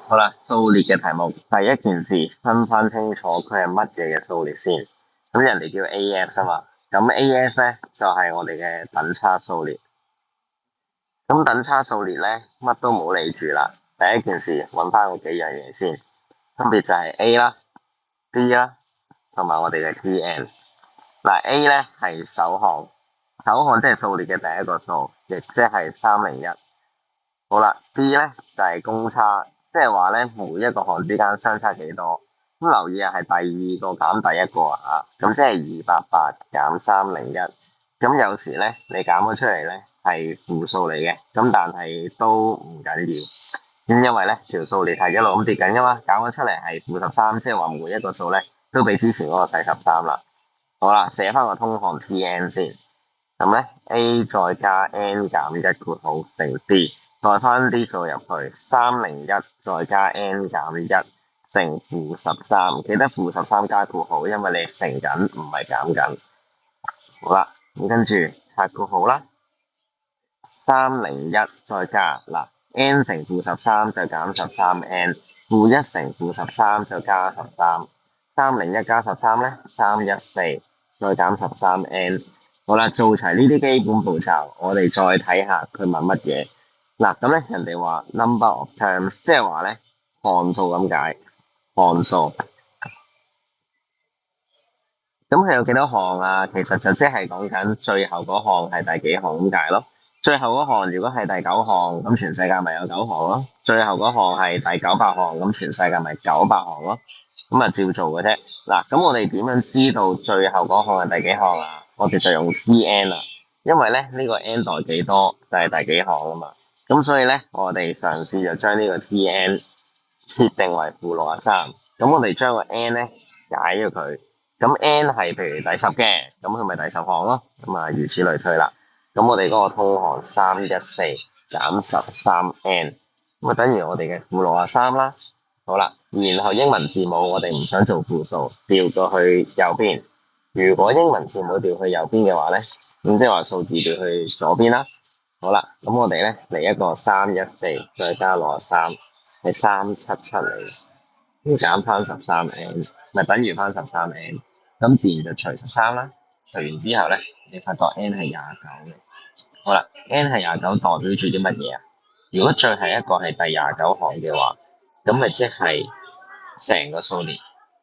好啦，數列嘅題目，第一件事分翻清楚佢係乜嘢嘅數列先。咁人哋叫 AS 啊嘛，咁 AS 咧就係我哋嘅等差數列。咁等差數列咧，乜都冇理住啦。第一件事揾翻嗰幾樣嘢先，分別就係 A 啦、B 啦，同埋我哋嘅 Tn。嗱 A 咧係首項，首項即係數列嘅第一個數，亦即係301。好啦，B 咧就係公差，即係話咧每一個項之間相差幾多。咁留意啊，係第二個減第一個啊，咁即係288減301。咁有時咧你減咗出嚟咧係負數嚟嘅，咁但係都唔緊要。咁因為咧條數列係一路咁跌緊噶嘛，減咗出嚟係負13，即係話每一個數咧都比之前嗰個細13啦。好啦，寫翻個通項 Tn 先。咁咧 A 再加 n 減1括號乘 B。代翻啲數入去，301再加 n 減1乘負13，記得負13加括號，因為你乘緊唔係減緊。好啦，咁跟住拆括號啦，301再加嗱 n 乘負13就減13n，負1乘負13就加13，301加13咧314，再減13n。好啦，做齊呢啲基本步驟，我哋再睇下佢問乜嘢。嗱，咁咧人哋話 number of terms，即係話咧項數咁解，項數。咁佢有幾多項啊？其實就即係講緊最後嗰項係第幾項咁解咯。最後嗰項如果係第9項，咁全世界咪有9項咯。最後嗰項係第900項，咁全世界咪900項咯。咁啊照做嘅啫。嗱，咁我哋點樣知道最後嗰項係第幾項啊？我哋就用 Tn 啦，因為咧呢個 n 代幾多就係第幾項啊嘛。咁所以咧，我哋嘗試就將呢個 Tn 設定為-63。咁我哋將個 n 咧解咗佢。咁 n 係譬如第10嘅，咁佢咪第10項咯。咁啊，如此類推啦。咁我哋嗰個通項314減13n，咁啊等於我哋嘅負63啦。好啦，然後英文字母我哋唔想做負數，調過去右邊。如果英文字母調去右邊嘅話咧，咁即係話數字調去左邊啦。好啦，咁我哋咧嚟一個314再加63係377嚟，咁減翻13n，咪等於翻13n，咁自然就除13啦。除完之後咧，你發覺 n 係29嘅。好啦 ，n 係29代表住啲乜嘢啊？如果最後一個係第29項嘅話，咁咪即係成個數列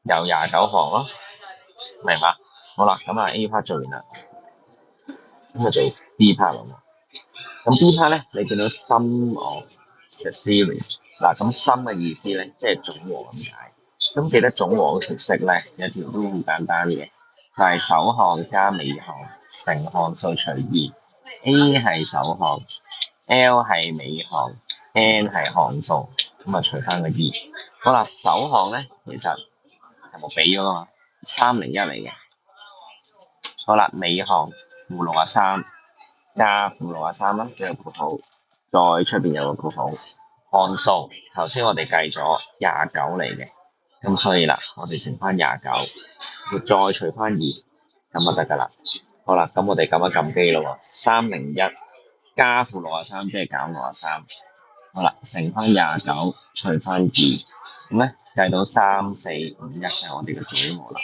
有29項咯，明嘛？好啦，咁啊 A part 做完啦，咁啊做 B part 啦。咁 B part 咧，你見到 sum of the series 嗱，咁 sum 嘅意思咧，即係總和咁解。咁記得總和嘅程式咧，有條都好簡單嘅，就係首項加尾項乘項數除2。A 係首項 ，L 係尾項，N 係項數，咁啊除翻個2。好啦，首項咧其實係冇俾咗啊嘛，301嚟嘅。好啦，尾項負63。加負63啦，仲有括號，再出邊有個括號，項數頭先我哋計咗29嚟嘅，咁所以啦，我哋乘翻29，再除翻2，咁就得噶啦。好啦，咁我哋撳一撳機咯喎，301加負63即係減63，好啦，乘翻29，除翻2，咁咧計到3451就係我哋嘅總和啦。